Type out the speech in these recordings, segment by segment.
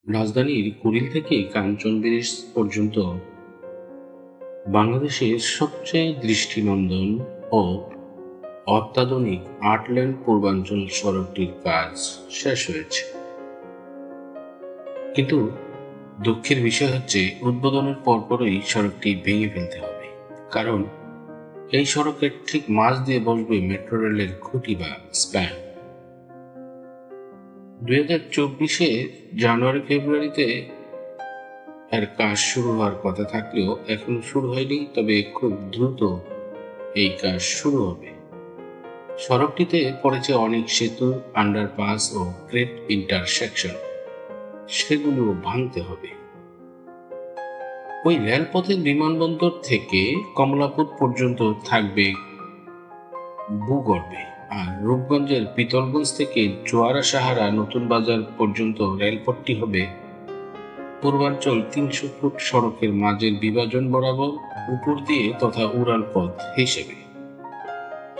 রাজধানীর কুড়িল থেকে কাঞ্চন ব্রিজ পর্যন্ত বাংলাদেশের সবচেয়ে দৃষ্টিনন্দন ও অত্যাধুনিক ৮ লেন পূর্বাঞ্চল সড়কটির কাজ শেষ হয়েছে। কিন্তু দুঃখের বিষয় হচ্ছে, উদ্বোধনের পরপরই সড়কটি ভেঙে ফেলতে হবে। কারণ এই সড়কের ঠিক মাঝ দিয়ে বসবে মেট্রো রেলের খুঁটি বা স্প্যান। ২০২৪-এ জানুয়ারি ফেব্রুয়ারিতে এর কাজ শুরু হওয়ার কথা থাকলেও এখনো শুরু হয়নি, তবে খুব দ্রুত এই কাজ শুরু হবে। সড়কটিতে পড়েছে অনেক সেতু, আন্ডারপাস ও গ্রেট ইন্টারসেকশন, সেগুলো ভাঙতে হবে। ওই রেলপথের বিমানবন্দর থেকে কমলাপুর পর্যন্ত থাকবে ভূগর্ভে, আর রূপগঞ্জের পিতলগঞ্জ থেকে জোয়ারা সাহারা নতুন বাজার পর্যন্ত রেলপথটি হবে পূর্বাঞ্চল ৩০০ ফুট সড়কের মাঝের বিভাজন বরাবর উপর দিয়ে তথা উড়াল পথ হিসেবে।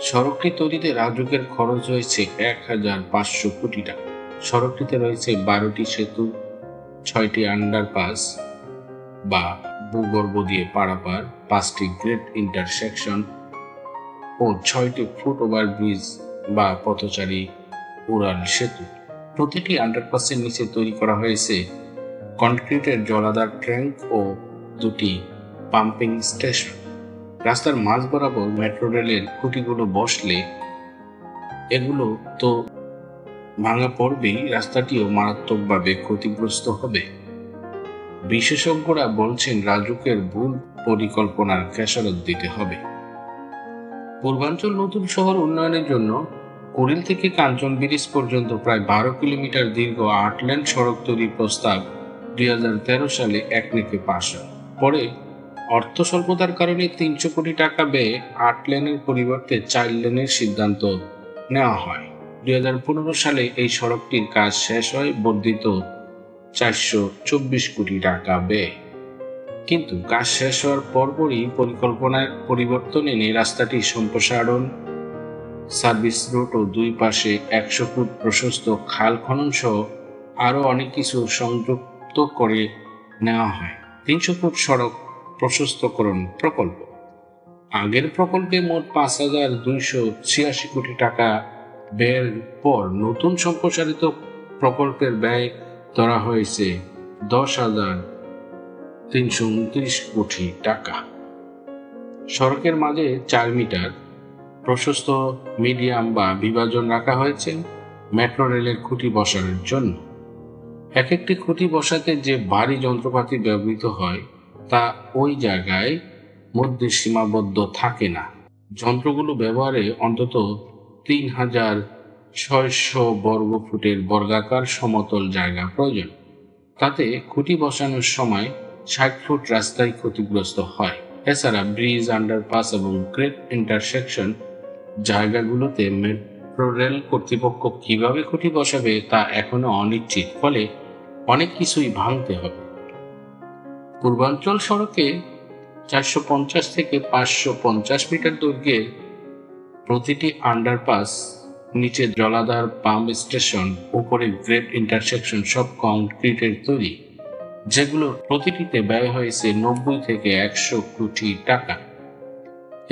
সড়কটি তৈরিতে রাজুকের খরচ হয়েছে ১,৫০০ কোটি টাকা। সড়কটিতে রয়েছে ১২টি সেতু, ৬টি আন্ডারপাস বা ভূগর্ভ দিয়ে পারাপার, ৫টি গ্রেট ইন্টারসেকশন ও ৬টি ফুট ওভারব্রিজ বা পথচারী উড়াল সেতু। প্রতিটি আন্ডারপাসের নিচে তৈরি করা হয়েছে কনক্রিটের জলাধার ট্যাঙ্ক ও ২টি পাম্পিং স্টেশন। রাস্তার মাঝ বরাবর মেট্রো রেলের খুঁটিগুলো বসলে এগুলো তো ভাঙা পড়বেই, রাস্তাটিও মারাত্মকভাবে ক্ষতিগ্রস্ত হবে। বিশেষজ্ঞরা বলছেন, রাজুকের ভুল পরিকল্পনার খেসারত দিতে হবে। পূর্বাঞ্চল নতুন শহর উন্নয়নের জন্য কুড়িল থেকে কাঞ্চন ব্রিজ পর্যন্ত প্রায় ১২ কিলোমিটার দীর্ঘ ৮ লেন সড়ক তৈরির প্রস্তাব ২০১৩ সালে একনেকে পাস হয়। পরে অর্থ স্বল্পতার কারণে ৩০০ কোটি টাকা ব্যয়ে ৮ লেনের পরিবর্তে ৪ লেনের সিদ্ধান্ত নেওয়া হয়। ২০১৫ সালে এই সড়কটির কাজ শেষ হয় বর্ধিত ৪২৪ কোটি টাকা ব্যয়ে। কিন্তু কাজ শেষ হওয়ার পরপরই পরিকল্পনার পরিবর্তন এনে রাস্তাটি সম্প্রসারণ, সার্ভিস রুট ও দুই পাশে ১০০ ফুট প্রশস্ত খাল খনন সহ আরও অনেক কিছু সংযুক্ত করে নেওয়া হয় ৩০০ ফুট সড়ক প্রশস্তকরণ প্রকল্প। আগের প্রকল্পে মোট ৫,২৮৬ কোটি টাকা ব্যয়ের পর নতুন সম্প্রসারিত প্রকল্পের ব্যয় ধরা হয়েছে ১০,৩২৯ কোটি টাকা। সড়কের মাঝে ৪ মিটার প্রশস্ত মিডিয়াম বা বিভাজন রাখা হয়েছে মেট্রো রেলের খুঁটি বসানোর জন্য। এক একটি খুঁটি বসাতে যে ভারী যন্ত্রপাতি ব্যবহৃত হয় তা ওই জায়গায় মধ্যে সীমাবদ্ধ থাকে না। যন্ত্রগুলো ব্যবহারে অন্তত ৩,৬০০ বর্গ ফুটের বর্গাকার সমতল জায়গা প্রয়োজন। তাতে খুঁটি বসানোর সময় ৬০ ফুট রাস্তায় ক্ষতিগ্রস্ত হয়। এছাড়া ব্রিজ, আন্ডারপাস এবং গ্রেট ইন্টারসেকশন জায়গাগুলোতে মেট্রো রেল কর্তৃপক্ষ কিভাবে খুঁটি বসাবে তা এখনো অনিশ্চিত, ফলে অনেক কিছুই ভাঙতে হবে। পূর্বাঞ্চল সড়কে ৪৫০ থেকে ৫৫০ মিটার দৈর্ঘ্যের প্রতিটি আন্ডারপাস, নিচে জলাধার, পাম্প স্টেশন, উপরে গ্রেট ইন্টারসেকশন সব কংক্রিটের তৈরি, যেগুলো প্রতিটিতে ব্যয় হয়েছে ৯০ থেকে ১০০ কোটি টাকা।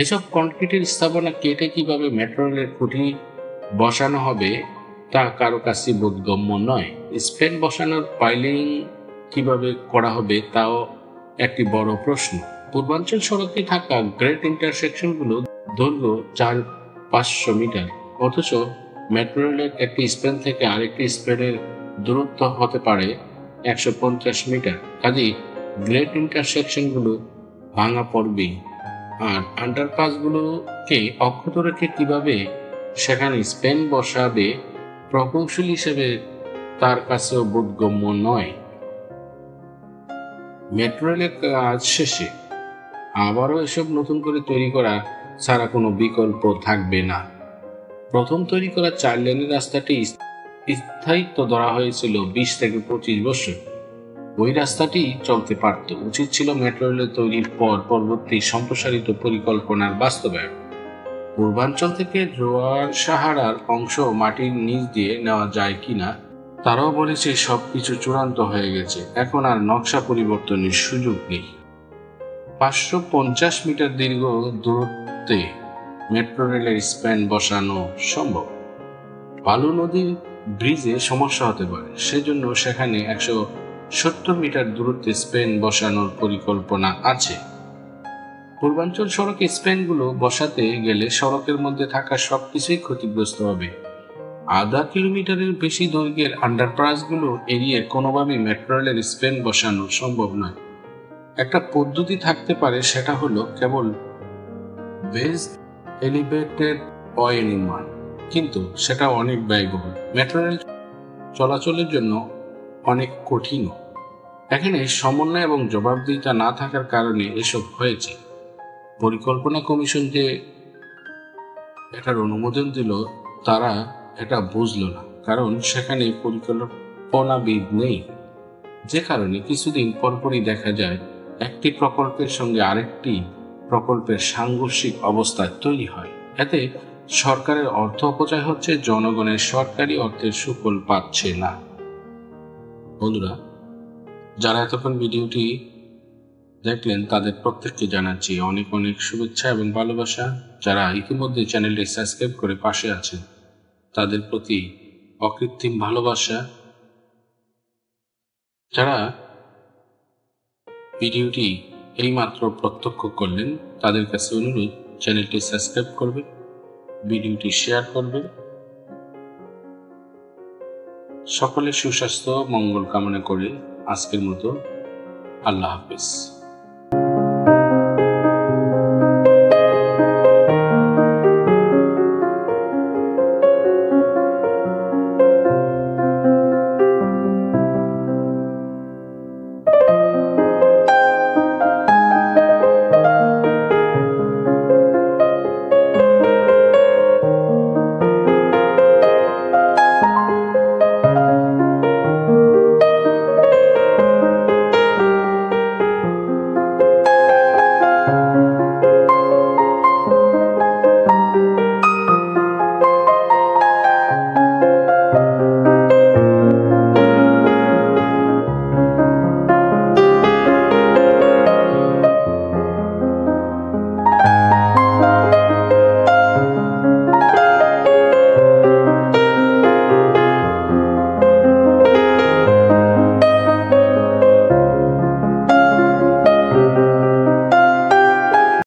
এসব কংক্রিটের স্থাপনা কেটে কিভাবে মেট্রো রেলের খুঁটি বসানো হবে তা কারো কাছে বোধগম্য নয়। স্প্যান বসানোর পাইলিং কিভাবে করা হবে তাও একটি বড় প্রশ্ন। পূর্বাঞ্চল সড়কে থাকা গ্রেট ইন্টারসেকশনগুলো দৈর্ঘ্য ৪৫০০ মিটার, অথচ মেট্রো রেলের একটি স্প্যান থেকে আরেকটি স্প্যানের দূরত্ব হতে পারে ১৫০ মিটার। কাজেই গ্রেট ইন্টারসেকশনগুলো ভাঙা পড়বেই। আর আন্ডারপাসগুলোকে অক্ষত রেখে কিভাবে সেখানে স্প্যান বসাবে প্রকৌশলী হিসেবে তার কাছেও বোধগম্য নয়। মেট্রো রেলের কাজ শেষে আবারও এসব নতুন করে তৈরি করা ছাড়া কোনো বিকল্প থাকবে না। প্রথম তৈরি করা ৪ লেনের রাস্তাটি স্থায়িত্ব ধরা হয়েছিল ২০ থেকে ২৫ বছর। ওই রাস্তাটি চলতে পারত। উচিত ছিল মেট্রো রেল তৈরির পর পরবর্তী সম্প্রসারিত পরিকল্পনার বাস্তবায়ন। পূর্বাঞ্চল থেকে জোয়ার সাহারার অংশ মাটির নিচ দিয়ে নেওয়া যায় কিনা তারাও বলেছে সবকিছু চূড়ান্ত হয়ে গেছে, এখন আর নকশা পরিবর্তনের সুযোগ নেই। 550 মিটার দীর্ঘ দূরত্বে মেট্রো রেলের স্প্যান বসানো সম্ভব। বালু নদীর ব্রিজে সমস্যা হতে পারে, সেজন্য সেখানে 170 মিটার দূরত্বে স্প্যান বসানোর পরিকল্পনা আছে। পূর্বাঞ্চল সড়কে স্প্যানগুলো বসাতে গেলে সড়কের মধ্যে থাকা সবকিছুই ক্ষতিগ্রস্ত হবে। আধা কিলোমিটারের বেশি দৈর্ঘ্যের আন্ডারপাসগুলো এড়িয়ে কোনোভাবেই মেট্রো রেলের স্প্যান বসানো সম্ভব নয়। একটা পদ্ধতি থাকতে পারে, সেটা হলো কেবল বেজ এলিভেটেড ওয়ে নির্মাণ, কিন্তু সেটা অনেক ব্যয়বহুল, মেট্রো রেল চলাচলের জন্য অনেক কঠিন। এখানে সমন্বয় এবং জবাবদিহিতা না থাকার কারণে এসব হয়েছে। পরিকল্পনা কমিশন যে এটার অনুমোদন দিল, তারা এটা বুঝলো না, কারণ সেখানে পরিকল্পনাবিদ নেই, যে কারণে কিছুদিন পরপরই দেখা যায় একটি প্রকল্পের সঙ্গে আরেকটি প্রকল্পের সাংঘর্ষিক অবস্থা তৈরি হয়। এতে সরকারের অর্থ অপচয় হচ্ছে, জনগণের সরকারি অর্থের সুফল পাচ্ছে না। বন্ধুরা, যারা এতক্ষণ ভিডিওটি দেখলেন তাদের প্রত্যেককে জানাচ্ছি অনেক অনেক শুভেচ্ছা এবং ভালোবাসা। যারা ইতিমধ্যে চ্যানেলটি সাবস্ক্রাইব করে পাশে আছেন তাদের প্রতি অকৃত্রিম ভালোবাসা। যারা ভিডিওটি এইমাত্র প্রত্যক্ষ করলেন তাদের কাছে অনুরোধ, চ্যানেলটি সাবস্ক্রাইব করবেন, ভিডিওটি শেয়ার করবেন। সকলের সুস্বাস্থ্য মঙ্গল কামনা করে আজকের মতো আল্লাহ হাফেজ।